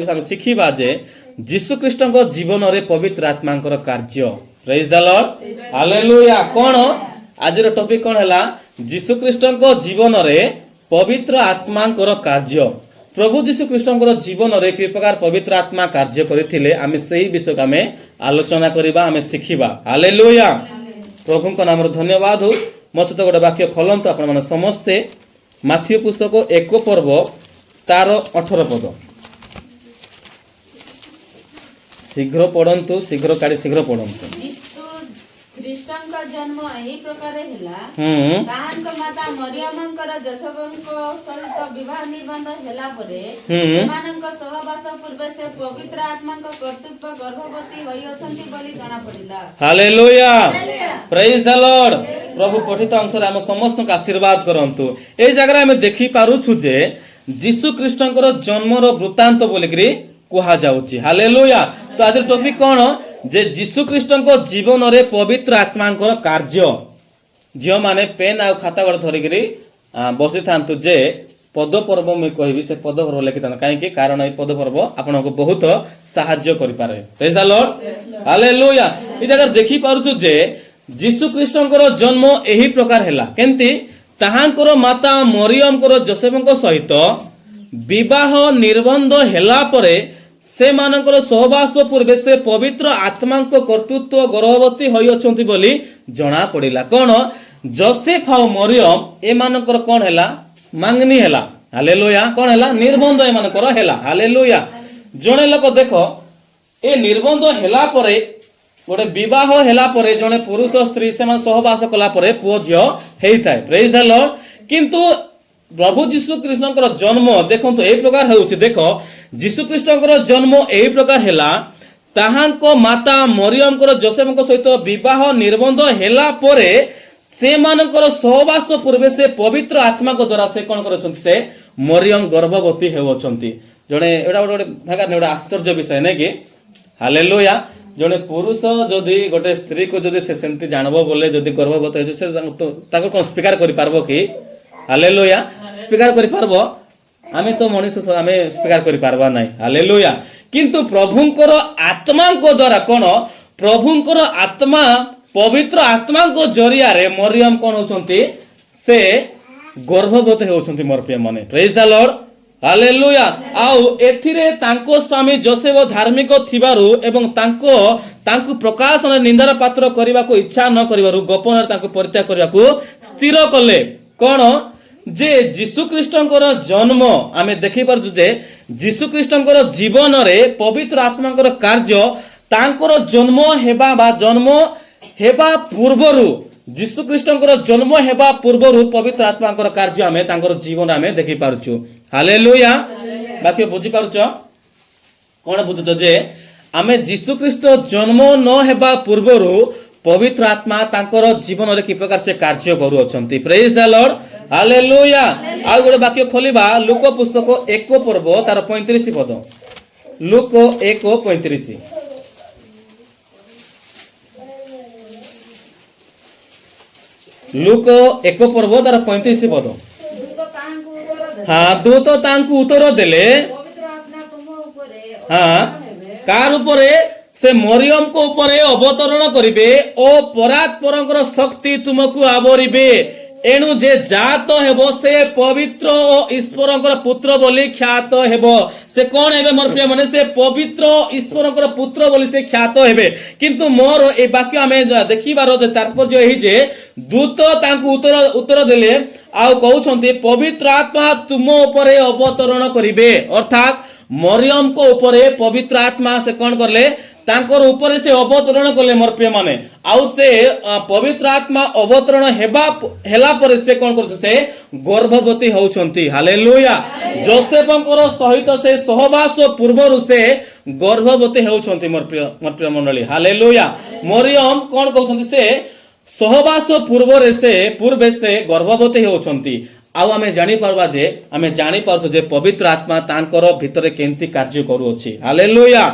आम शिखिबा जे जीशु ख्रीष्टଙ୍କ जीवନରେ पवित्र आत्माଙ୍କର କାର୍ଯ୍ୟ। Praise the Lord, hallelujah. कोन आजिर टॉपिक कोन हला जीशु ख्रीष्टଙ୍କ जीवନରେ पवित्र आत्माଙ୍କର କାର୍ଯ୍ୟ। प्रभु जीशु ख्रीष्टଙ୍କର जीवନରେ कि प्रकार पवित्र आत्मा कार्य करथिले आमे सेही विषय को आमे आलोचना करिबा, आमे शिखिबा। हालेलुया। प्रभु को नाम धन्यवाद हो। मो सहित गोटे वाक्य खोलंतु आपण माने समस्ते माथ्यू पुस्तक 1 पर्व तार 18 पद शीघ्र पढ़ंतु, शीघ्र काढी शीघ्र पढ़ंतु। यीशु ख्रीष्टଙ୍କ जन्म एही प्रकार ହେଲା। ତାହାଙ୍କ ମାତା ମରିୟମଙ୍କର ଯୋସେଫଙ୍କ ସହିତ ବିବାହ ନିର୍ବନ୍ଧ ହେଲା ପରେ ସେମାନଙ୍କ ସହବାସ ପୂର୍ବେ ସେ ପବିତ୍ର ଆତ୍ମାଙ୍କ କର୍ତ୍ତୃତ୍ୱ ଗର୍ଭବତୀ ହୋଇ ଅଛନ୍ତି ବୋଲି ଜଣା ପଡ଼ିଲା। Hallelujah, praise the Lord. प्रभु पठित अंशरे हम समस्त आशीर्वाद करंतु। ए जगह हम देखि पारुछु जे जीशु ख्रीष्टଙ୍କର जन्मर वृत्तांत बोलिकरी कुहा जाउची। हालेलुया। तो आज टॉपिक कोन जे जीशु ख्रीष्टଙ୍କ जीवନରେ पवित्र आत्माଙ୍କର कार्य। जियो माने पेन आ खाता गड धरिकरी बसी थांतु जे पद पर्व मैं कहबी से पद पर्व लिखि थान काहे कि कारण ए पद पर्व आपनको बहुत सहाय्य करि पारे। Praise the Lord, hallelujah. ई जगह देखि पारुछु जे जीशु ख्रीष्टଙ୍କର जन्म एही प्रकार हैला केंती ताहांकर माता मरियमकर जोसेफଙ୍କ सहित विवाह निबंध हैला परे से मानकर सहवास पूर्वे से पवित्र आत्मांक कर्तृत्व गर्भवती होई अछंती बोली जना पड़िला। कोन जोसेफ और मरियम ए मानकर कोन हैला मांगनी हैला। हालेलुया। कोन हैला निबंध ए मानकर हैला। हालेलुया। जणे लोक देखो ए निबंध हैला परे गोटे विवाह हैला परे जणे पुरुष स्त्री से सहवास कला परे पुओ झियो हेई थाए। Praise the Lord. किंतु प्रभु जीशु ख्रीष्टଙ୍କର जन्म देखंतु एही प्रकार होउछि। देखो जीशु ख्रीष्टଙ୍କର जन्म एही प्रकार हैला ताहांको माता मरियमकर जोसेफଙ୍କ सहित विवाह निबंध हैला परे से मानकर सहवास पूर्वे से पवित्र आत्मा को द्वारा से कोन करछंती से मरियम गर्भवती हेउछंती। जणे एडा गोटे भागा ने आश्चर्य विषय नै कि हालेलुया। जणे पुरुष जदि गोटे स्त्री को जदि से सेंती जानबो बोले जदि गर्भवती हेछ से ताको कोन स्वीकार करि पारबो कि? हालेलुया। स्वीकार करि पारबो? आमे तो मनुष्य आमे स्वीकार करि पारबा नै। हालेलुया। किंतु प्रभुंकर आत्मा को द्वारा कोन प्रभुंकर आत्मा पवित्र आत्मा को जरिया रे मरियम कोन होचंती से गर्भवती होचंती मोर प्रिय माने। Praise the Lord, hallelujah. आउ एथिरे तांको स्वामी जोसेफ धार्मिक थिबारु एवं तांको प्रकाशन निंदार पात्र करबा को इच्छा न करबारु गोपन तांको परित्याग करबा को स्थिर कले। कोन जे जीशु ख्रीष्टଙ୍କର जन्म आमे देखि पारजु जे जीशु ख्रीष्टଙ୍କର जीवन रे पवित्र आत्माଙ୍କର कार्य तांकर जन्म हेबा बा जन्म हेबा पूर्वरु जीशु ख्रीष्टଙ୍କର जन्म हेबा पूर्वरु पवित्र आत्माଙ୍କର कार्य आमे तांकर जीवन आमे देखि पारछु। हालेलुया। बाकी बुझी पारछो कोन बुझुतो जे आमे जीशु ख्रीष्ट जन्म न हेबा पूर्वरु पवित्र आत्मा तांकर जीवन रे कि प्रकार से कार्य करू अछंती। Praise the Lord, hallelujah. आ गोटे वाक्य खोलिबा लूक पुस्तक 1 पर्व तार 35 पद। लूक 1:35। लूक 1 पर्व तार 35 पद। हाँ, दूत तांकु उत्तर देले हाँ कार उपरे से मरियम को उपरे अवतरण करिवे ओ परात्परंकर शक्ति तुमको आवरिबे एणु जे जात हेबो से पवित्र ओ ईश्वरंकर पुत्र बोली ख्यात हेबो। से कोन हेबे मोर प्रिय माने से पवित्र ईश्वरंकर पुत्र बोली से ख्यात हेबे। किंतु मोर ए वाक्य हमें देखिबार तात्पर्य एही जे दूत तांकु उत्तर देले आ कहउछंती पवित्र आत्मा तुम उपरे अवतरण करिवे। अर्थात मरियम को उपरे पवित्र आत्मा से कोन करले तांकर ऊपर से अवतरण कले मोर प्रिय माने। आउ से पवित्र आत्मा अवतरण हेला पर से कोन करछ से गर्भवती होउछंती। हालेलुया। जोसेफंकर सहित से सहवास पूर्वरु से गर्भवती होउछंती मोर प्रिय मंडली। हालेलुया। मरियम कोन कहउछंती से सहवास पूर्वे से गर्भवती होउछंती। आउ आमे जानि पारबा जे आमे जानि पारछो जे पवित्र आत्मा तांकर भितरे केंती कार्य करू अछि। हालेलुया।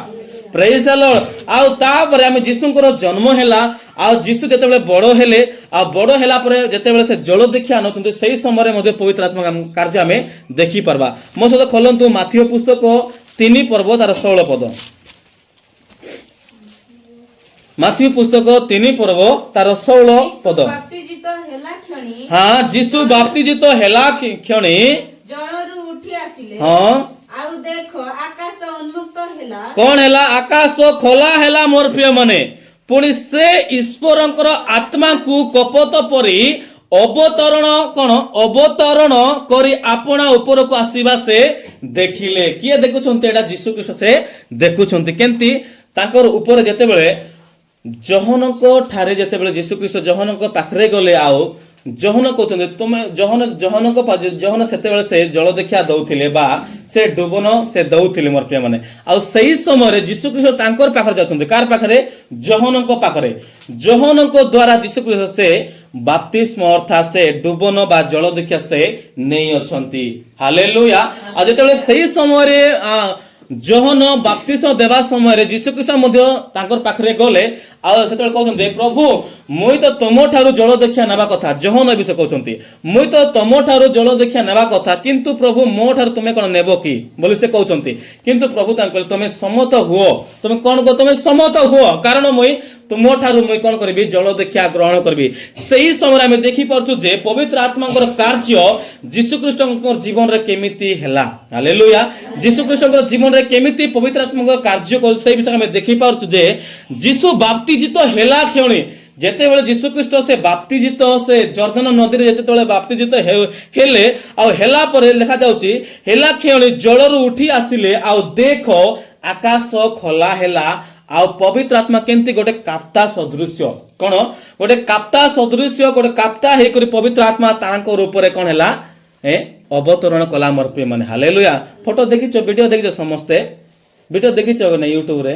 Praise the Lord. आउ तापर आमे जीशुंकर जन्म हैला आ जीशु जेतेबेले बड़ हैला परे जेतेबेले से जल दीक्षा नथुंते सेही समय मध्ये पवित्र आत्मा कार्य आमे देखि परबा। मो सहित खोलंतु माथ्यू पुस्तक ତିନି ପର୍ବ ତାର 16 ପଦ। ମାଥ୍ୟୁ ପୁସ୍ତକ 3 ପର୍ବ ତାର 16 ପଦ। ବାପ୍ତିଜିତ ହେଲା କ୍ଷଣି ହଁ, ଯୀଶୁ ବାପ୍ତିଜିତ ହେଲା କ୍ଷଣି ଜଳରୁ ଉଠି ଆସିଲେ। ହଁ, ଆଉ ଦେଖ ଆକାଶ ଉନ୍ମୁକ୍ତ ହେଲା। କଣ ହେଲା? ଆକାଶ ଖୋଲା ହେଲା ମୋର ପ୍ରିୟ ମାନେ। ପୁଣି ସେ ଈଶ୍ୱରଙ୍କର ଆତ୍ମାକୁ କପୋତ ପରି ଅବତରଣ କରି ଆପଣା ଉପରକୁ ଆସିବା ସେ ଦେଖିଲେ। କିଏ ଦେଖୁଛନ୍ତି? ଏଟା ଯୀଶୁ ଖ୍ରୀଷ୍ଟ ସେ ଦେଖୁଛନ୍ତି। କେମିତି? ତାଙ୍କର ଉପରେ ଯେତେବେଳେ ଜହନଙ୍କ ଠାରେ ଯେତେବେଳେ ଯୀଶୁ ଖ୍ରୀଷ୍ଟ ଜହନଙ୍କ ପାଖରେ ଗଲେ, ଆଉ ଜହନ କହୁଛନ୍ତି ତୁମେ ଜହନ ସେତେବେଳେ ସେ ଜଳ ଦେଖିଆ ଦଉଥିଲେ ବା ସେ ଡୁବନ ସେ ଦଉଥିଲେ ମୋର ପ୍ରିୟ ମାନେ। ଆଉ ସେହି ସମୟରେ ଯୀଶୁ ଖ୍ରୀଷ୍ଟ ତାଙ୍କର ପାଖରେ ଯାଉଛନ୍ତି। କାହାର ପାଖରେ? ଜହନଙ୍କ ପାଖରେ। ଜହନଙ୍କ ଦ୍ୱାରା ଯୀଶୁ ଖ୍ରୀଷ୍ଟ ସେ ବାପ୍ତିସ୍ମ ଅର୍ଥାତ୍ ସେ ଡୁବନ ବା ଜଳ ଦେଖିଆ ସେ ନେଇ ଅଛନ୍ତି। ହାଲେଲୁୟା। ଆଉ ଯେତେବେଳେ ସେହି ସମୟରେ ଜହନ ବାପ୍ତିସ୍ମ ଦେବା ସମୟରେ ଯୀଶୁ ଖ୍ରୀଷ୍ଟ ମଧ୍ୟ ତାଙ୍କର ପାଖରେ ଗଲେ। ଆଉ ସେତେବେଳେ କହୁଛନ୍ତି ପ୍ରଭୁ ମୁଇଁ ତ ତମ ଠାରୁ ଜଳ ଦେଖିଆ ନେବା କଥା। ଜହନ ବିଷୟ କହୁଛନ୍ତି ମୁଇଁ ତ ତମ ଠାରୁ ଜଳ ଦେଖିଆ ନେବା କଥା, କିନ୍ତୁ ପ୍ରଭୁ ମୋ ଠାରୁ ତୁମେ କଣ ନେବ କି ବୋଲି ସେ କହୁଛନ୍ତି। କିନ୍ତୁ ପ୍ରଭୁ ତାଙ୍କୁ କହିଲେ ତମେ ସମ୍ମତ ହୁଅ। ତମେ କଣ କହ? ତମେ ସମ୍ମତ ହୁଅ, କାରଣ ମୁଇଁ ତୁମ ଠାରୁ ମୁଇଁ କଣ କରିବି? ଜଳ ଦେଖିଆ ଗ୍ରହଣ କରିବି। ସେହି ସମୟରେ ଆମେ ଦେଖିପାରୁଛୁ ଯେ ପବିତ୍ର ଆତ୍ମାଙ୍କର କାର୍ଯ୍ୟ ଯୀଶୁଖ୍ରୀଷ୍ଟଙ୍କ ଜୀବନରେ କେମିତି ହେଲା। ହାଲେଲୁୟା। ଯୀଶୁଖ୍ରୀଷ୍ଟଙ୍କ ଜୀବନରେ କେମିତି ପବିତ୍ର ଆତ୍ମାଙ୍କର କାର୍ଯ୍ୟ କରୁଛି ସେହି ବିଷୟରେ ଆମେ ଦେଖିପାରୁଛୁ ଯେ ଯୀଶୁ ବାପ୍ତିଜିତ ହେଲା କ୍ଷଣି ଯେତେବେଳେ ଯୀଶୁଖ୍ରୀଷ୍ଟ ସେ ବାପ୍ତିଜିତ ସେ ଜର୍ଦ୍ଦନ ନଦୀରେ ଯେତେବେଳେ ବାପ୍ତିଜିତ ହେଲେ, ଆଉ ହେଲା ପରେ ଲେଖାଯାଉଛି ହେଲା କ୍ଷଣି ଜଳରୁ ଉଠି ଆସିଲେ, ଆଉ ଦେଖ ଆକାଶ ଖୋଲା ହେଲା, ଆଉ ପବିତ୍ର ଆତ୍ମା କେମିତି ଗୋଟେ କାପ୍ତା ସଦୃଶ୍ୟ, କଣ ଗୋଟେ କାପ୍ତା ସଦୃଶ୍ୟ, ଗୋଟେ କାପ୍ତା ହେଇକରି ପବିତ୍ର ଆତ୍ମା ତାଙ୍କର ଉପରେ କଣ ହେଲା? ଅବତରଣ କଲା ମୋର ପ୍ରିୟ ମାନେ। ହାଲେଲୁୟା। ଫଟୋ ଦେଖିଛ? ଭିଡିଓ ଦେଖିଛ? ସମସ୍ତେ ଭିଡିଓ ଦେଖିଛ ନା ୟୁଟ୍ୟୁବରେ?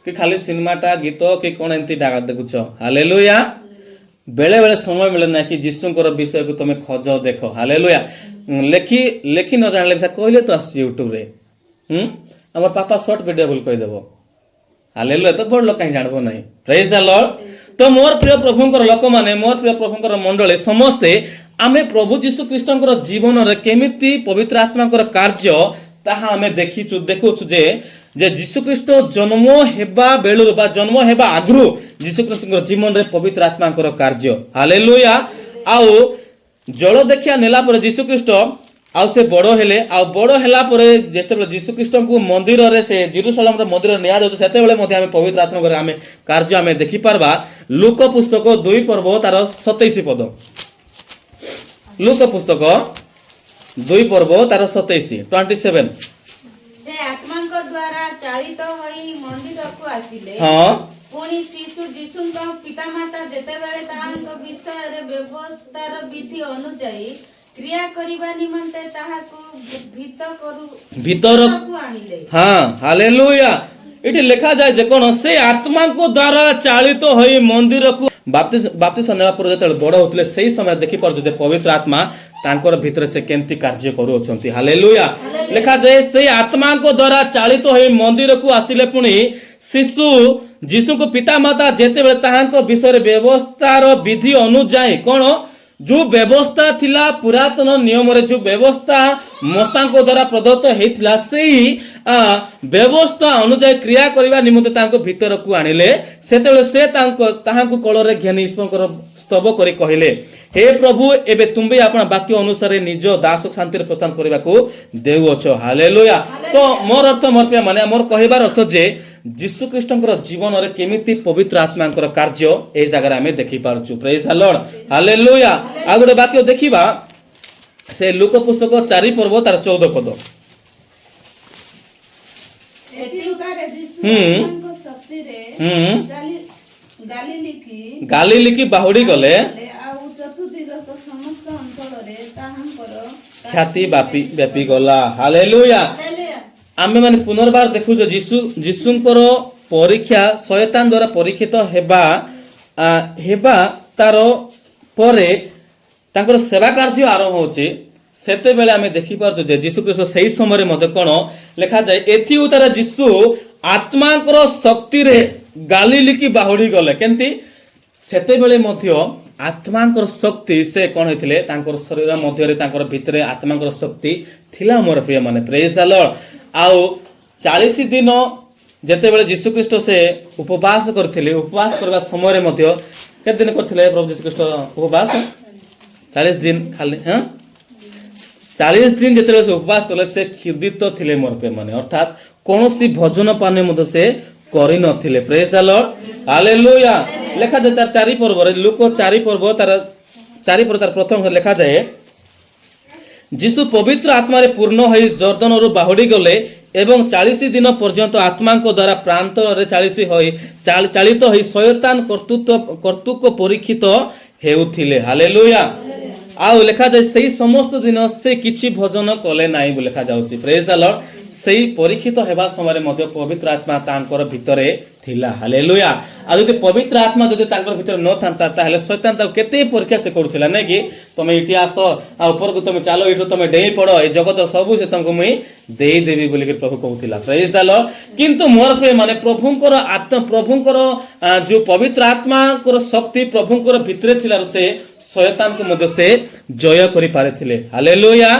कि खाली सिनेमाटा गीत कि कौन एमती देखुच? हालेलुया। बेले बेले समय मिले ना कि जीशुଙ୍କର विषय को तुम खोज देख। हालेलुया। लेखी न जान कहले तो आस यूट्यूब रे आम पापा शॉर्ट वीडियो बोल कहीदेव। हालेलुया। तो बड़ लोक कहीं जानबो नहीं। Praise the Lord. तो मोर प्रिय प्रभुंकर लोक माने, मोर प्रिय प्रभुंकर मंडली समस्ते आमे प्रभु जीशु ख्रीष्टଙ୍କର ଜୀବନରେ କେମିତି ପବିତ୍ର ଆତ୍ମାଙ୍କର କାର୍ଯ୍ୟ ତାହା ଆମେ ଦେଖୁଛୁ ଯେ ଯୀଶୁଖ୍ରୀଷ୍ଟ ଜନ୍ମ ହେବା ବେଳରୁ ବା ଜନ୍ମ ହେବା ଆଗରୁ ଯୀଶୁଖ୍ରୀଷ୍ଟଙ୍କର ଜୀବନରେ ପବିତ୍ର ଆତ୍ମାଙ୍କର କାର୍ଯ୍ୟ। ହାଲେଲୁୟା। ଆଉ ଜଳ ଦେଖିଆ ନେଲା ପରେ ଯୀଶୁଖ୍ରୀଷ୍ଟ ଆଉ ସେ ବଡ଼ ହେଲେ, ଆଉ ବଡ଼ ହେଲା ପରେ ଯେତେବେଳେ ଯୀଶୁଖ୍ରୀଷ୍ଟଙ୍କୁ ମନ୍ଦିରରେ ସେ ଜେରୁସାଲେମର ମନ୍ଦିରରେ ନିଆଯାଉଛି ସେତେବେଳେ ମଧ୍ୟ ଆମେ ପବିତ୍ର ଆତ୍ମାଙ୍କର ଆମେ କାର୍ଯ୍ୟ ଆମେ ଦେଖିପାରବା। ଲୁକ ପୁସ୍ତକ 2 ପର୍ବ ତାର 27 ପଦ। ଲୁକ ପୁସ୍ତକ 2 ପର୍ବ ତାର 27। ସେ ଆତ୍ମାଙ୍କ ଦ୍ୱାରା ଚାଳିତ ହୋଇ ମନ୍ଦିରକୁ ଆସିଲେ। ପୁଣି ଶିଶୁ ଯୀଶୁଙ୍କ ପିତାମାତା ଯେତେବେଳେ ତାହାଙ୍କ ବିଷୟରେ ବ୍ୟବସ୍ଥାର ବିଧି ଅନୁଯାୟୀ କ୍ରିୟା କରିବା ନିମନ୍ତେ ତାହାକୁ ଭିତରକୁ ଆଣିଲେ। ହାଲେଲୁୟା। ଏଠି ଲେଖା যায় যে কোন ସେ ଆତ୍ମାଙ୍କ ଦ୍ୱାରା ଚାଳିତ ହୋଇ ମନ୍ଦିରକୁ ବାପ୍ତିସ୍ମ ନେବା ପରେ ଯେତେବେଳେ ବଡ଼ ହଉଥିଲେ ସେହି ସମୟରେ ଦେଖିପାରୁଛୁ ଯେ ପବିତ୍ର ଆତ୍ମା ତାଙ୍କର ଭିତରେ ସେ କେମିତି କାର୍ଯ୍ୟ କରୁଅଛନ୍ତି। ହାଲେଲୁୟା। ଲେଖାଯାଏ ସେଇ ଆତ୍ମାଙ୍କ ଦ୍ୱାରା ଚାଳିତ ହୋଇ ମନ୍ଦିରକୁ ଆସିଲେ। ପୁଣି ଶିଶୁ ଯୀଶୁଙ୍କ ପିତାମାତା ଯେତେବେଳେ ତାହାଙ୍କ ବିଷୟରେ ବ୍ୟବସ୍ଥାର ବିଧି ଅନୁଯାୟୀ କଣ जो व्यवस्था थिला पुरातन नियम रे जो व्यवस्था मसांक द्वारा प्रदत्त हेतिला सेही व्यवस्था अनुसार क्रिया करिवा निमंते तांको भीतर को आनिले। सेतेले से ताहांको कोଳରେ ज्ञानी ईश्वरकर स्तव करी कहिले, हे प्रभु एबे तुम्बे आपण वाक्य अनुसार निज दास शांति रे प्रस्थान करबा को देउछ। हालेलुया। तो मोर अर्थ मोर पे माने मोर कहिबार अर्थ जे जीशु ख्रीष्टଙ୍କର ଜୀବନରେ କେମିତି ପବିତ୍ର ଆତ୍ମାଙ୍କର କାର୍ଯ୍ୟ ଏହି ଜାଗାରେ ଆମେ ଦେଖି ପାରୁଛୁ। ପ୍ରେଜ ଦ ଲର୍ଡ। ହାଲେଲୁୟା। ଆଉ ଗୋଟେ ବାକ୍ୟ ଦେଖିବା ସେ ଲୁକ ପୁସ୍ତକ 4 ପର୍ବ ତାର 14 ପଦ। ଗାଲିଲି କି ବାହୁଡ଼ି ଗଲେ ଖ୍ୟାତି ବ୍ୟାପି ଗଲା। ହାଲେଲୁୟା। आमे माने पुनर्बार देखु जो जीशुंकर परीक्षा शैतान द्वारा परीक्षित हेबा तार परे तांकर सेवा कार्य आरंभ होचे। सेते बेले आमे देखि पारछु जे जीशु ख्रीष्ट सही समय मते कोन लिखा जाय एथि उतार जीशु आत्माकर शक्ति रे गालिली की बाहुडी गले। केंती सेते बेले मध्य आत्मांकर शक्ति से कौन होते तांकर शरीर मध्य तांकर भितरे आत्मांकर शक्ति थिला मोर प्रिय माने प्रेज द लॉर्ड आउ 40 दिन जेतेबेले यीशु ख्रीष्ट से उपवास करथिले उपवास करबा समय रे मध्य केते दिन करथिले प्रभु यीशु ख्रीष्ट उपवास 40 दिन खाली 40 दिन जेतेबेले से उपवास करले से खिदित थिले मोर प्रिय माने अर्थात कोनोसी भोजन पानी मध्य से करि नथिले प्रेज द लॉर्ड हालेलुया लेखा जाय तार 4 पर्व रे लूक 4 पर्व तार 4 पर्व तार प्रथम लेखा जाय यीशु पवित्र आत्मा रे पूर्ण होई जर्दन रु बाहुडी गले एवं 40 दिन पर्यंत आत्मा को द्वारा प्रांत रे 40 होई चालित होई शयतान कर्तृत्व परीक्षित हेउथिले हालेलुया आउ लेखा जाय सेही समस्त दिन से किछि भोजन कले नाही बो लेखा जाउची प्रेज द लॉर्ड सेही परीक्षित हेबा समय मध्य पवित्र आत्मा तांकर भितरे थिला हालेलुया आ जदि पवित्र आत्मा जदि तांकर भितरे न थांता ताहले शैतान ता केते परीक्षा से करथिला नै कि तमे इठी आसो आ ऊपर को तमे चालो इठो तमे डेई पड़ो ए जगत सब से तमको मुई देई देबी बोली कि प्रभु कहउथिला प्रेज द लॉर्ड किंतु मोर प्रेम माने प्रभुंकर आत्मा प्रभुंकर जो पवित्र आत्मा कर शक्ति प्रभुंकर भितरे थिला से शैतान को मध्य से जय करि पारे hallelujah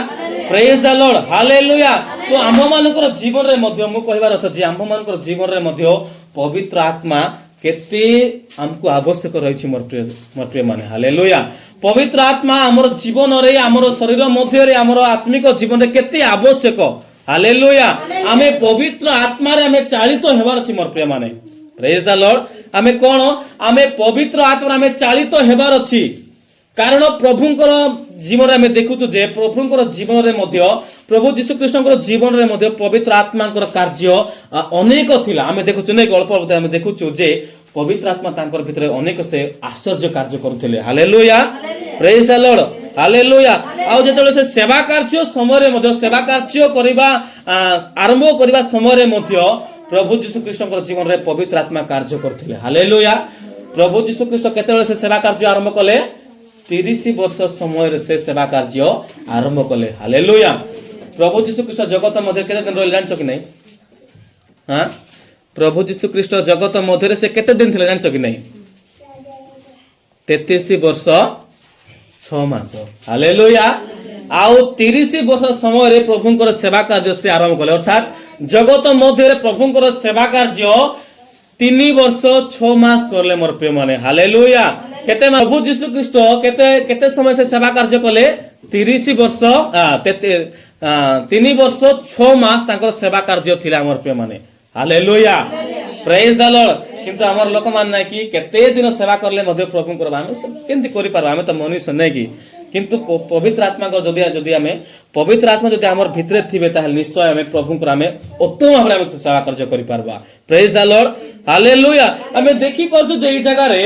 praise the Lord hallelujah तो आम मानकर जीवन रे मध्य मु कहबार अर्थ जे आम मानकर जीवन रे मध्य पवित्र आत्मा केते हमको आवश्यक रहिछि मोर प्रिय माने हालेलुया पवित्र आत्मा हमर जीवन रे हमर शरीर मध्य रे हमर आत्मिक जीवन रे केते आवश्यक हालेलुया आमे पवित्र आत्मा रे आमे चालित हेबार अछि मोर प्रिय माने प्रेज द लॉर्ड आमे कोन आमे पवित्र आत्मा आमे चालित हेबार अछि कारण प्रभुंकर जीवन रे हमें देखुछु जे प्रभुंकर जीवन रे मध्य प्रभु यीशु कृष्णकर जीवन रे मध्य पवित्र आत्मांकर कार्य अनेक थिला हमें देखुछु नै गल्प हमें देखुछु जे पवित्र आत्मा तांकर भितरे अनेक से आश्चर्य कार्य करूथिले hallelujah praise the Lord hallelujah आ जेतेले से सेवा कार्य समय रे मध्य सेवा कार्य करिबा आरंभ करिबा समय रे मध्य प्रभु यीशु कृष्णकर जीवन रे पवित्र आत्मा कार्य करूथिले हालेलुया प्रभु यीशु कृष्ण केतेले से सेवा कार्य आरंभ कले 30 वर्ष समय से सेवा कार्य आरंभ कले हालेलुया प्रभु यीशु ख्रीष्ट जगत मध्य केते दिन रहले जानछ कि नहीं हां प्रभु यीशु ख्रीष्ट जगत मध्य से केते दिन थिले जानछ कि नहीं 33 वर्ष 6 मास हालेलुया आउ 30 वर्ष समय रे प्रभुंकर सेवा कार्य से आरंभ कले अर्थात जगत मध्य रे प्रभुंकर सेवा कार्य 3 वर्ष 6 मास करले मोर प्रिय माने हालेलुया केते प्रभु यीशु ख्रीष्ट केते समय से सेवा कार्य कले 30 वर्ष 3 वर्ष 6 मास तांकर सेवा कार्य थिला हमर प्रिय माने हालेलुया प्रेज द लॉर्ड किंतु हमर लोक मान नै कि केते दिन सेवा करले मध्य प्रभु करबा हम केंति करि पारबा हम त मनुष्य नै कि किंतु पवित्र आत्मा को जदि हमें पवित्र आत्मा जदि हमर भितरे थिबे ताहले निश्चय हमें प्रभु को हमें उत्तम भाबरे हम सेवा कार्य करि पारबा प्रेज द लॉर्ड हालेलुया हमें देखि परछु जे ई जगह रे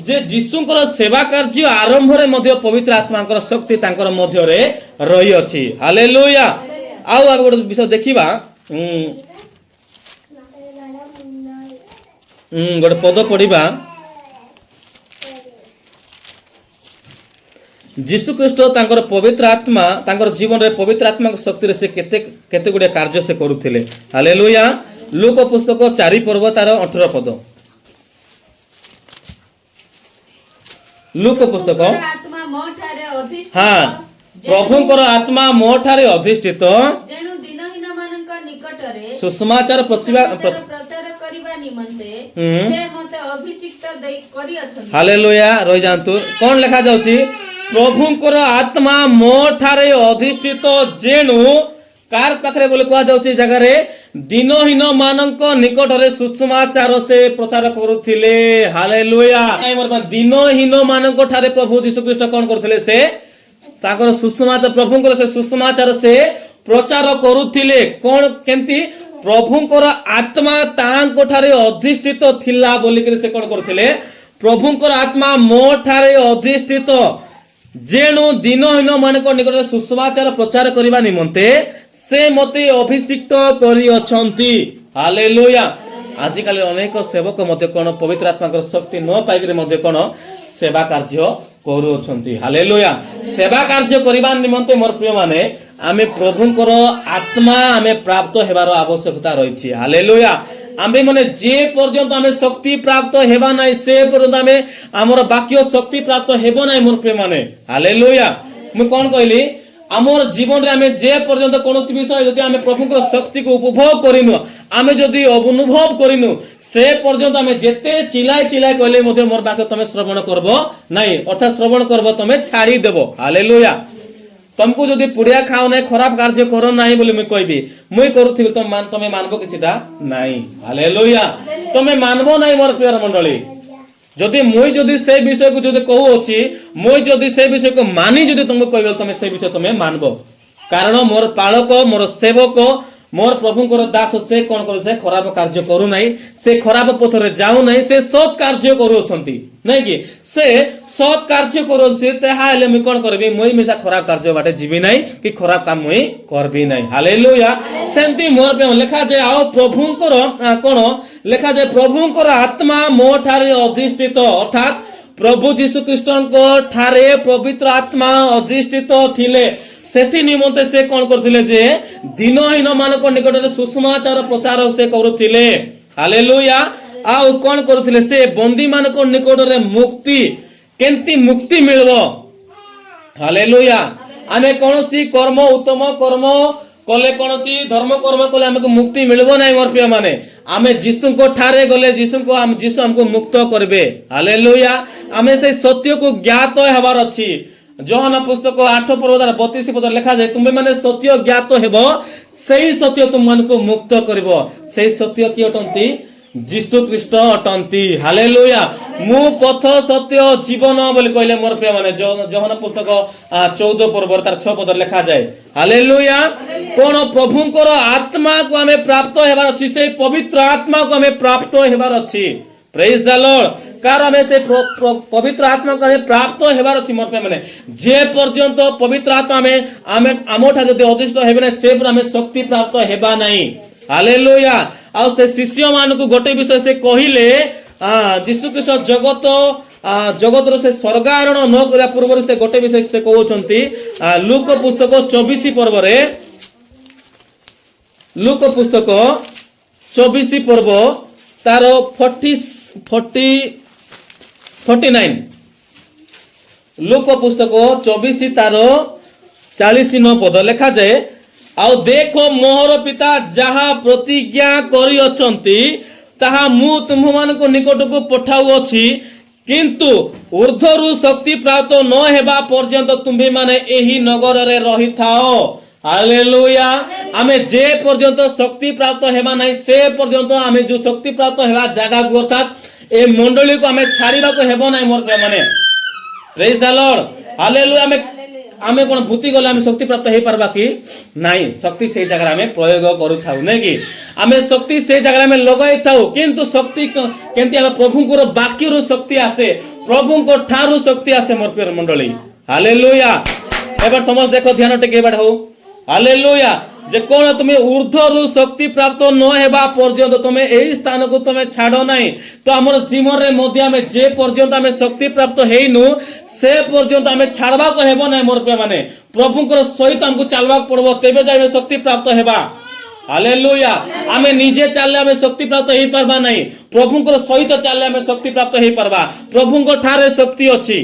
जे यीशुंकर सेवा कार्य आरंभ रे मध्य पवित्र आत्मांकर शक्ति तांकर मध्य रे रही अछि हालेलुया आउ अब गोटे विषय देखिबा गोटे पद पढ़िबा यीशु ख्रीष्ट तांकर पवित्र आत्मा तांकर जीवन रे पवित्र आत्मा के शक्ति रे से केते गुडे कार्य से करूथिले हालेलुया लूक पुस्तक 4 पर्व तार 18 पद लूक पुस्तक आत्मा मोठारे अधिष्ठित हां प्रभुंकर आत्मा मोठारे अधिष्ठित जेनु दिनहीन मानक निकटरे सुसमाचार प्रचार करिबा निमंते से मते अभिषिक्त देई करि अछन हालेलुया रहि जानतु कोन लिखा जाउची प्रभुंकर आत्मा मोठारे अधिष्ठित जेनु कार पाखरे बोले कहा जाउची जगह रे दिनहीन मानक निकट रे सुसमाचार से प्रचार करूथिले हालेलुया दिनहीन मानक ठारे प्रभु यीशु ख्रीष्ट कोन करथिले से ताकर सुसमाचार प्रभुंकर से सुसमाचार से प्रचार करूथिले कोन केंती प्रभुंकर आत्मा तांको ठारे अधिष्ठित थिला बोली के से कोन करथिले प्रभुंकर आत्मा मोठारे अधिष्ठित जेनु दिनहीन मानक निकट सुसमाचार प्रचार करिबा निमंते से मते अभिषिक्त करि अछंती हालेलुया आजिकाली अनेक सेवक मते कोन पवित्र आत्मा शक्ति न पाइगरे मते कोन सेवा कार्य करू अछंती हालेलुया सेवा कार्य करिबा निमंते मोर प्रिय माने आमे प्रभुंकर आत्मा आमे प्राप्त हेबार आवश्यकता रहिछि हालेलुया आमे माने जे पर्यंत आमे शक्ति प्राप्त हेबा नै से पर्यंत आमे हमर बाक्य शक्ति प्राप्त हेबो नै मोर प्रिय माने हालेलुया मु कोन कहली आमर जीवन रे आमे जे पर्यंत कोनोसी विषय जदि आमे प्रभुकर शक्ति को उपभोग करिनु आमे जदि अनुभव करिनु से पर्यंत आमे जेते चिल्लाय चिल्लाय कहले मध्ये मोर बाक्य तमे श्रवण करबो नै अर्थात श्रवण करबो तमे छाड़ी देबो हालेलुया तुमको जदि पुड़िया खाओ नै खराब कार्य करो नै बोली मैं कहबी मुई करूथिबि तमे मानबो कि सेटा नै हालेलुया तमे मानबो नै मोर प्रिय मंडली जदि मुई जदि से विषय को जदि कहू अछि मुई जदि से विषय को मानी जदि तुमको कहबो तमे से विषय तमे मानबो कारण मोर पालक मोर सेवक मोर प्रभुଙ୍କର दास से कोन करू से खराब कार्य करू नै से खराब पथ रे जाऊ नै से सत कार्य करू छथि नै कि से सत कार्य करू छै तेहा हेले मी कोन करबी मुई मिसा खराब कार्य बाटे जीवी नै कि खराब काम मुई करबी नै हालेलुया सेंती मोर पे लिखा जे आओ प्रभुଙ୍କର कोन लिखा जे प्रभुଙ୍କର आत्मा मो ठारे अधिष्ठित अर्थात प्रभु यीशु ख्रीष्टଙ୍କ ठारे पवित्र आत्मा अधिष्ठित थिले सेथि निमंते से कोन करथिले जे दिनहीन मानको निकट रे सुसमाचार प्रचार से करूथिले हालेलुया आ कोन करूथिले से बंदी मानको निकट रे मुक्ति केंती मुक्ति मिलबो हालेलुया आमे कोनोसी कर्म उत्तम कर्म कले कोनोसी धर्म कर्म कले हमको मुक्ति मिलबो नै मोर प्रिय माने आमे यीशु को ठारे गले यीशु को हमको मुक्त करबे हालेलुया आमे से सत्य को ज्ञात हेबार अछि जोहन पुस्तक 8 पर्व 32 पद लिखा जाए तुम्बे माने सत्य ज्ञात हेबो सेही सत्य तुम मन को मुक्त करबो सेही सत्य की अटंती यीशु ख्रीष्ट अटंती हालेलुया मु पथ सत्य जीवन बोली कहले मोर प्रिय माने जोहन पुस्तक 14 पर्व तार 6 पद लिखा जाए हालेलुया कोन प्रभुଙ୍କର आत्मा को हमें प्राप्त हेबार अछि से पवित्र आत्मा को हमें प्राप्त हेबार अछि प्रेज द लॉर्ड कारण में से पवित्र आत्मा को हमें प्राप्त हेबार अछि मोर पे माने जे पर्यंत पवित्र आत्मा में आमे आमोठा जदि अधिष्ठ हेबे नै से पर हमें शक्ति प्राप्त हेबा नै हालेलुया आ से शिष्य मान को गोटे विषय से कहिले यीशु ख्रीष्ट जगत रो से स्वर्गारोहण न करिया पूर्व से गोटे विषय से कहउछंती लूक पुस्तक 24 पर्व रे लूक पुस्तक 24 पर्व तार 49 लूक पुस्तक 24 तार 49 पद लिखा जाए आउ देखो मोहर पिता जहा प्रतिज्ञा करि अछंती ताहा मु तुम मानको निकट को पठाउ अछि किंतु ऊर्ध्वरु शक्ति प्राप्त न हेबा पर्यंत तुम्ही माने एही नगर रे रहि थाओ हालेलुया आमे जे पर्यंत शक्ति प्राप्त हेबा नै से पर्यंत आमे जो शक्ति प्राप्त हेबा जागा को अर्थात ए मंडली को आमे छाड़ीबा को हेबो नै मोर माने प्रेज द लॉर्ड हालेलुया आमे कोन भूति गले आमे शक्ति प्राप्त हे परबा कि नाही शक्ति से जगह आमे प्रयोग करू थाउ नै कि आमे शक्ति से जगह आमे लगाई थाउ किंतु शक्ति केंती आमे प्रभु को वाक्य रो शक्ति आसे प्रभु को ठारू शक्ति आसे मोर प्रिय मंडली हालेलुया एबार समझ देखो ध्यान टेके बाड हो हालेलुया जे कोन तुमे ऊर्ध्वरु शक्ति प्राप्त न हेबा पर्यंत तुमे एही स्थान को तुमे छाडो नाही तो हमर जीवन रे मध्ये हमें जे पर्यंत हमें शक्ति प्राप्त हेइनु से पर्यंत हमें छाडबा को हेबो नाही मोर पे माने प्रभु को सहित हमको चलबा पड़बो तेबे जाय शक्ति प्राप्त हेबा हालेलुया आमे निजे चलले हमें शक्ति प्राप्त हेइ परबा नाही प्रभु को सहित चलले हमें शक्ति प्राप्त हेइ परबा प्रभु को ठारे शक्ति अछि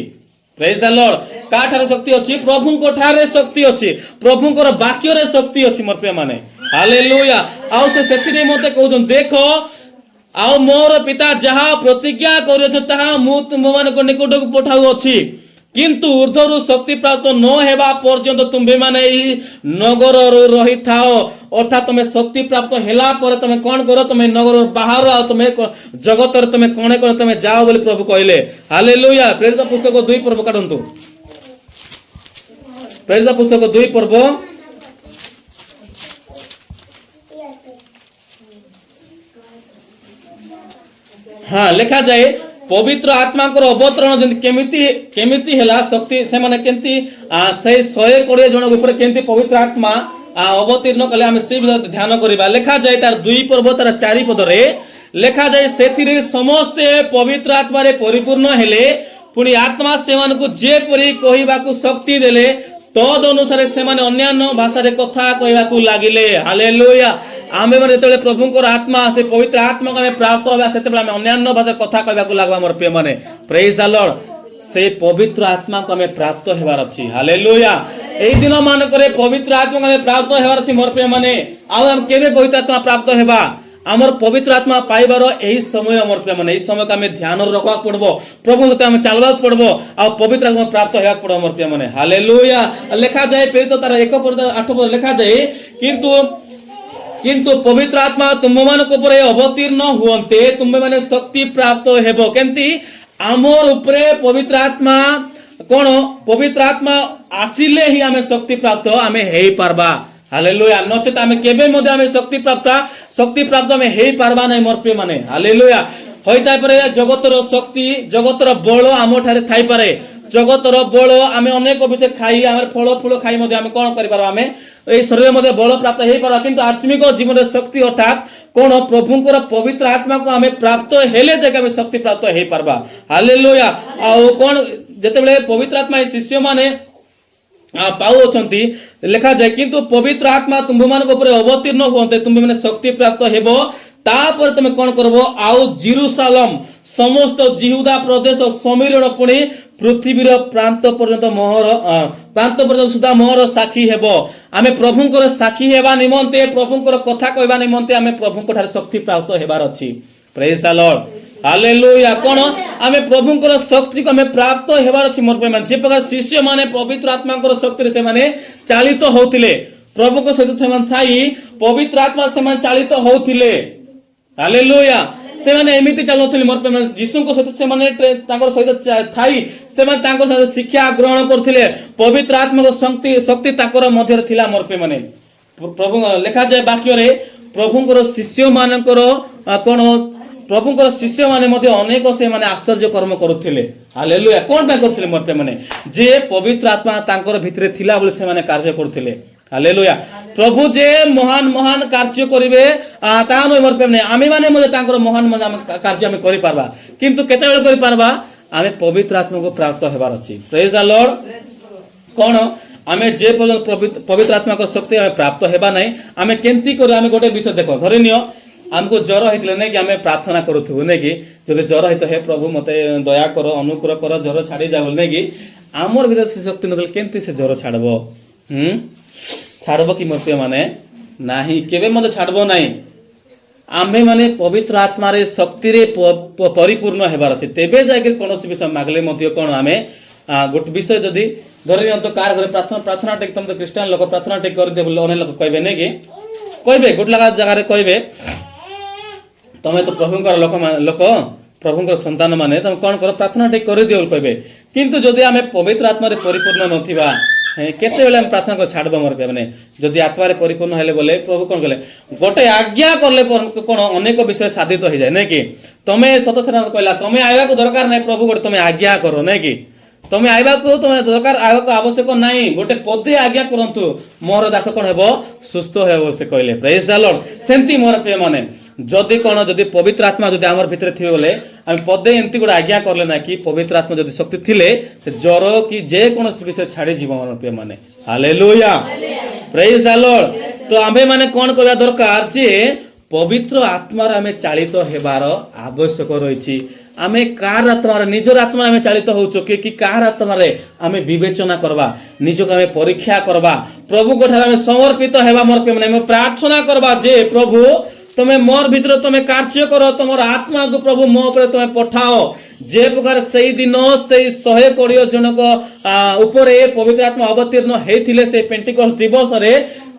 प्रेज द लॉर्ड का ठारे शक्ति अछि प्रभु को ठारे शक्ति अछि प्रभु को वाक्य रे शक्ति अछि मोर पे माने हालेलुया आउ से सेथिरे मते कहउछन देखो आउ मोर पिता जहा प्रतिज्ञा करियो ताहा मु तुम मान को निकट को पठाउ अछि किंतु ऊर्ध्वरु शक्ति प्राप्त न हेबा पर्यंत तुम्हे माने ई नगर रो रहि थाओ अर्थात तुमे शक्ति प्राप्त हेला पर तुमे कोन करो तुमे नगर बाहर आ तुमे जगत रे तुमे कोने कोने तुमे जाओ बोली प्रभु कहले हालेलुया प्रेरित पुस्तक 2 पर्व काढंतु प्रेरित पुस्तक 2 पर्व हां लिखा जाए पवित्र आत्मा को अवतरण जंती केमिति हेला शक्ति से माने केंती से 120 जन ऊपर केंती पवित्र आत्मा अवतीर्ण कले हम से ध्यान करिबा लिखा जाए तार 2 पर्व तार 4 पद रे लिखा जाए सेथिरे समस्त पवित्र आत्मा रे परिपूर्ण हेले पुनी आत्मा सेवन को जे परि कहिबा को शक्ति देले तद अनुसार से माने अन्यान्य भाषा रे कथा कहबाकू लागिले। हालेलुया। आमे माने जेतेबेले प्रभुंकर आत्मा से पवित्र आत्मा को आमे प्राप्त होबा सेतेबेले आमे अन्यान्य भाषा कथा कहबाकू लागबा मोर प्रिय माने। Praise the Lord. से पवित्र आत्मा को आमे प्राप्त हेबार अछि। हालेलुया। एई दिन मान करे पवित्र आत्मा को आमे प्राप्त हेबार अछि मोर प्रिय माने। आ हम केबे पवित्र आत्मा प्राप्त हेबा? आमर पवित्र आत्मा पाइबार यही समय अमर प्रिय माने। समय को आम ध्यान रखा पड़बो, प्रभु सहित आम चलवा पड़बो आ पवित्र आत्मा प्राप्त होगा पड़ो अमर प्रिय माने। हालेलुया। लिखा जाए फिर तो तार 1:8 लिखा जाए किंतु पवित्र आत्मा तुम मान को ऊपर अवतीर्ण हुवंते तुम माने शक्ति प्राप्त हेबो। केंती आमर ऊपर पवित्र आत्मा कोन पवित्र आत्मा आसिले ही आमे शक्ति प्राप्त आमे हेई पारबा। हालेलुया। नचेत आमे केबे मध्ये आमे शक्ति प्राप्त आमे हेई पारबा नै मोर प्रिय माने। हालेलुया। होइता पारे जगतर शक्ति जगतर बळ आमो ठारे थाई पारे। जगतर बळ आमे अनेक विषय खाई आमे फल फूल खाई मध्ये आमे कोन करि पारबा? आमे ए शरीर मध्ये बळ प्राप्त हेई पारबा। किंतु आत्मिक जीवन रे शक्ति अर्थात कोन प्रभुंकर पवित्र आत्मा को आमे प्राप्त हेले जे आमे शक्ति प्राप्त हेई पारबा। हालेलुया। आ कोन जेतेबेले पवित्र आत्मा शिष्य माने पाउछंती लिखा जाए किंतु पवित्र आत्मा तुम मान ऊपर अवतीर्ण हुवंते तुम माने शक्ति प्राप्त हेबो। तापर तुम कोन करबो? आउ जेरूशलेम समस्त जिहुदा प्रदेश समीरण पुणी पृथ्वीर प्रांत पर्यंत सुधा मोहर साक्षी हेबो। आमे प्रभुंकर साक्षी हेबा निमंते प्रभुंकर कथा कहबा निमंते आमे प्रभुंक ठारे शक्ति प्राप्त हेबार अछि। Praise the Lord. हालेलुया। कोन आमे प्रभुंकर शक्ति को आमे प्राप्त हेबार अछि मोर प्रेम। जे प्रकार शिष्य माने पवित्र आत्मांकर शक्ति रे से माने चालित होउथिले, प्रभु को सहित से थाई पवित्र आत्मा से माने चालित होउथिले। हालेलुया। से माने एमिति चलुथिले मोर प्रेम। यीशु को सहित से माने तांकर सहित थाई से माने तांकर सहित शिक्षा ग्रहण करथिले। पवित्र आत्मा को शक्ति तांकर मध्य रे थिला मोर प्रेम माने। प्रभु लिखा जाय वाक्य रे प्रभुंकर शिष्य मानकर कोन प्रभुंकर शिष्य माने मध्ये अनेक से माने आश्चर्य कर्म करुथिले। हालेलुया। कोन पे करथिले मोर प्रिय माने? जे पवित्र आत्मा तांकर भितरे थिला बोले से माने कार्य करथिले। हालेलुया। प्रभु जे महान महान कार्य करिवे ता मोर प्रिय माने आमे माने मध्ये तांकर महान कार्य आमे करि पारबा। किंतु केते बेले करि पारबा? आमे पवित्र आत्मा को प्राप्त हेबार अछि। Praise the Lord. कोन आमे जे पवित्र आत्मा को शक्ति आमे प्राप्त हेबा नै आमे केंती करू? आमे गोटे विषय देखो धरिनियो हमको ज्वर होइतले नै कि आमे प्रार्थना करूथु नै कि जदि ज्वर होइतो हे प्रभु मते दया करो अनुग्रह करो ज्वर छाडी जाबो नै कि आमर भीतर से शक्ति नथले केंती से ज्वर छाडबो? छाडबो कि मोर प्रिय माने? नाही केबे मते छाडबो नाही। आमे माने पवित्र आत्मा रे शक्ति रे परिपूर्ण हेबार अछि तेबे जाय कोनोसी विषय मागले मध्ये कोन आमे गोटे विषय जदि धरि तो कार घरे प्रार्थना टेक तुम तो क्रिश्चियन लोक प्रार्थना टेक कर दे बोले अने लोक कहबे नै कि कहबे गोटे लगा जगह रे कहबे तमे तो प्रभुंकर लोक प्रभुंकर संतान माने तुम कोन करो प्रार्थना टेक कर दियो कहबे। किंतु जदि आमे पवित्र आत्मा रे परिपूर्ण नथिबा केते बेले हम प्रार्थना को छाडबो मोर पे माने? जदि आत्मा रे परिपूर्ण हेले बोले प्रभु कोन कहले गोटे आज्ञा करले कोन अनेक विषय साधित हो जाय नै कि तमे सतसरा कहला तमे आइबा को दरकार नै प्रभु गोटे तमे आज्ञा करो नै कि तमे आइबा को तमे दरकार आइबा को आवश्यक नाही गोटे पदे आज्ञा करंतु मोर दास कोन हेबो सुस्थ हेबो से कहले। Praise the Lord. सेंती मोर प्रिय माने जदि कोन जदि पवित्र आत्मा जदि हमर भितरे थिबे बोले हम पदे एंती गोटे आज्ञा करले ना कि पवित्र आत्मा जदि शक्ति थिले ज्वर कि जे कोनोसी विषय छाडी जीव मोर प्रिय माने। हालेलुया। Praise the Lord. तो आमे माने कोन करबा दरकार जे पवित्र आत्मा रे आमे चालित हेबार आवश्यक रहिछि। आमे कार आत्मा रे निजर आत्मा आमे चालित होउछो कि कार आत्मा रे आमे विवेचना करबा निजो आमे परीक्षा करबा प्रभु को ठार आमे समर्पित हेबा मोर प्रिय माने प्रार्थना करबा जे प्रभु तमे मोर भीतर तमे कार्य करो तमर आत्मा को प्रभु मो ऊपर तमे पठाओ जे प्रकार सेई दिन सेई 120 जनक ऊपर पवित्र आत्मा अवतीर्ण हेथिले से पेंटिकॉस्ट दिवस रे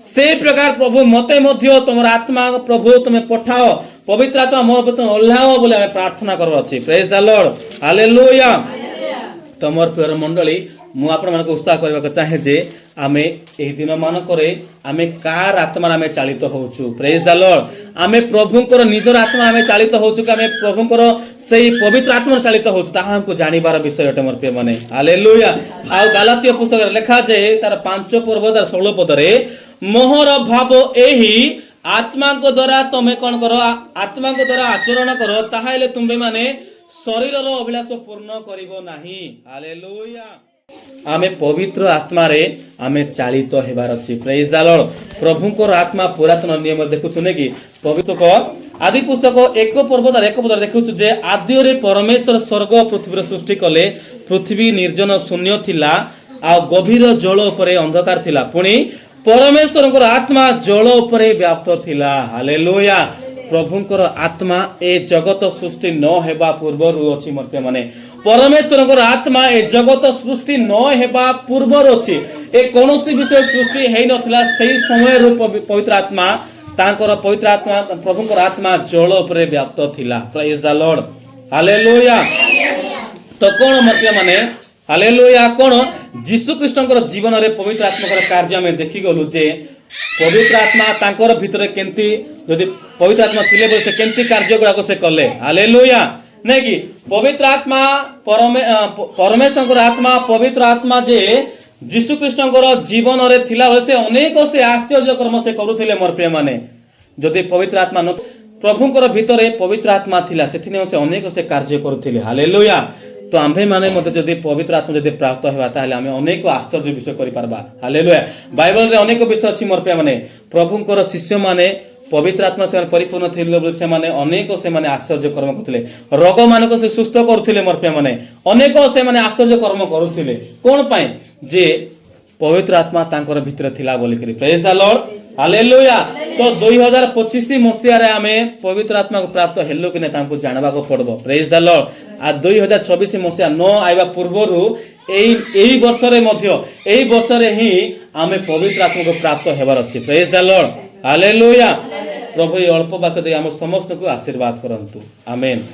से प्रकार प्रभु मते मध्य तमर आत्मा प्रभु तमे पठाओ पवित्र आत्मा मोर ऊपर ओल्हाओ बोले हमें प्रार्थना करबा अछि। Praise the Lord. हालेलुया। तमर प्रिय मंडली मु आपण मानक उत्साह करबा चाहे जे आमे एही दिन मान करे आमे कार आत्मा आमे चालित होउछु। Praise the Lord. आमे प्रभुंकर निजर आत्मा आमे चालित होउछु कि आमे प्रभुंकर सेही पवित्र आत्मा चालित होउछु ताहा हमको जानिबार विषय अटे मोर प्रिय माने। हालेलुया। आ गलातिया पुस्तक लिखा जाय तार 5 पर्व 16 पद रे मोहर भाव एही आत्मा को द्वारा तमे कोन करो आत्मा को द्वारा आचरण करो ताहाले तुमे माने शरीर रो अभिलाष पूर्ण करिवो नाही। हालेलुया। आमे पवित्र आत्मा रे आमे चालित हेबार अछि। Praise the Lord. प्रभुंकर आत्मा पुरातन नियम देखुछने कि पवित्र को आदि पुस्तक एक पर्वत देखुछु जे आदि रे परमेश्वर स्वर्ग पृथ्वी सृष्टि कले। पृथ्वी निर्जन शून्य थिला आ गभीर जल उपरे अंधकार थिला। पुणी परमेश्वरଙ୍କର आत्मा जल उपरे व्याप्त थिला। हालेलुया। प्रभुंकर आत्मा ए जगत सृष्टि न हेबा पूर्वरु अछि मोर प्रिय माने। परमेश्वरଙ୍କର आत्मा ए जगत सृष्टि न हेबा पूर्वरु अछि। ए कोनोसी विषय सृष्टि हेइ नथिला सेही समय रो पवित्र आत्मा तांकर पवित्र आत्मा प्रभुंकर आत्मा जल उपरे व्याप्त थिला। Praise the Lord. हालेलुया। तो कोन मोर प्रिय माने हालेलुया कोन यीशु ख्रीष्टଙ୍କର जीवନରେ पवित्र आत्माଙ୍କର कार्य ଆମେ देखि गलु जे पवित्र आत्मा तांकर भितरे केंती यदि पवित्र आत्मा थिले बोले से केंती कार्य गुडाक से कले। हालेलुया। नै कि पवित्र आत्मा परमेश्वरଙ୍କର आत्मा पवित्र आत्मा जे यीशु ख्रीष्टଙ୍କର जीवନରେ थिला बोले से अनेक से आश्चर्य कर्म से करूथिले मोर प्रिय माने। यदि पवित्र आत्मा न प्रभुंकर भितरे पवित्र आत्मा थिला सेथिने से अनेक से कार्य करूथिले। हालेलुया। तो आम्भे माने मते जदि पवित्र आत्मा जदि प्राप्त हेबा ताले आमे अनेक आश्चर्य विषय करि पारबा। हालेलुया। बाइबल रे अनेक विषय अछि मोर प्रिय माने। प्रभुंकर शिष्य माने पवित्र आत्मा से परिपूर्ण थिले बोले से माने अनेक से माने आश्चर्य कर्म करथिले। रोग मानको से सुस्थ करथिले मोर प्रिय माने। अनेक से माने आश्चर्य कर्म करूथिले। कोन पई जे पवित्र आत्मा तांकर भितर थिला बोली करी। Praise the Lord. हालेलुया। तो 2025 मसिया रे आमे पवित्र आत्मा को प्राप्त हेलो कि नै तांको जानबा को पड़बो। Praise the Lord. आ 2024 मसिया न आइबा पूर्वरु एही वर्ष रे मध्य एही वर्ष रे ही आमे पवित्र आत्मा को प्राप्त हेबार अछि। Praise the Lord. हालेलुया। प्रभु अल्प बात दे हम समस्त को आशीर्वाद करंतु। आमेन।